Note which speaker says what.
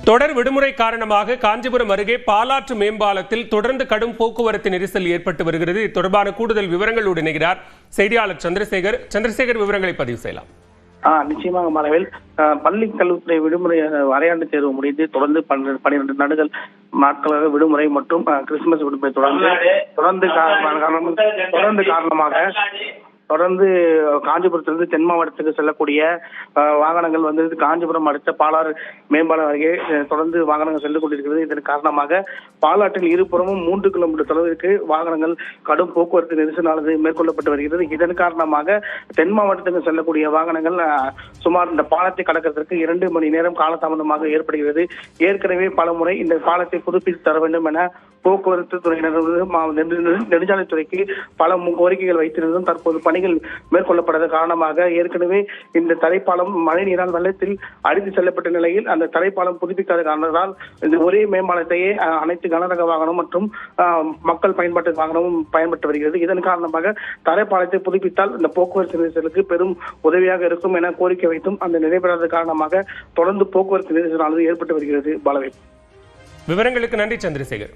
Speaker 1: தொடர் விடுமுறை காரணமாக காஞ்சிபுரம் அருகே பாலாற்று மேம்பாலத்தில் தொடர்ந்து கடும் போக்குவரத்து நெரிசல் ஏற்பட்டு வருகிறது. இது தொடர்பான கூடுதல் விவரங்களோடு இணைகிறார் செய்தியாளர் சந்திரசேகர். விவரங்களை பதிவு செய்யலாம்.
Speaker 2: நிச்சயமாக மாணவர்கள் பள்ளி கல்லூரி விடுமுறை அரையாண்டு தேர்வு முடிந்து தொடர்ந்து 12 நாட்களாக விடுமுறை மற்றும் கிறிஸ்துமஸ் விடுமுறை தொடர்ந்து காஞ்சிபுரத்திலிருந்து தென் மாவட்டத்துக்கு செல்லக்கூடிய வாகனங்கள் வந்து காஞ்சிபுரம் அடுத்த பாலாறு மேம்பாலம் அருகே தொடர்ந்து வாகனங்கள் சென்று கொண்டிருக்கிறது. இதன் காரணமாக பாலாற்றில் இருபுறமும் 3 கிலோமீட்டர் தொலைவிற்கு வாகனங்கள் கடும் போக்குவரத்து நெரிசலானது மேற்கொள்ளப்பட்டு வருகிறது. இதன் காரணமாக தென் மாவட்டத்துக்கு செல்லக்கூடிய வாகனங்கள் சுமார் இந்த பாலத்தை கடக்கிறதுக்கு 2 மணி நேரம் காலதாமதமாக ஏற்படுகிறது. ஏற்கனவே பல முறை இந்த பாலத்தை புதுப்பித்து தர வேண்டும் என போக்குவரத்து துறையினர் நெடுஞ்சாலைத்துறைக்கு பல கோரிக்கைகள் வைத்திருந்தும் தற்போது பணிகள் மேற்கொள்ளப்படாத காரணமாக ஏற்கனவே இந்த தரைப்பாலம் மழை நீரால் வெள்ளத்தில் அடித்து செல்லப்பட்ட நிலையில் அந்த தரைப்பாலம் புதுப்பிக்காத காரணத்தால் இந்த ஒரே மேம்பாலத்தையே அனைத்து கனரக வாகனம் மற்றும் மக்கள் பயன்பாட்டு வாகனமும் பயன்பட்டு வருகிறது. இதன் காரணமாக தரைப்பாலத்தை புதுப்பித்தால் இந்த போக்குவரத்து நெரிசலுக்கு பெரும் உதவியாக இருக்கும் என கோரிக்கை வைத்தும் அந்த நிறைவேறாத காரணமாக தொடர்ந்து போக்குவரத்து நெரிசலானது ஏற்பட்டு வருகிறது. பாலவே,
Speaker 1: விவரங்களுக்கு நன்றி சந்திரசேகர்.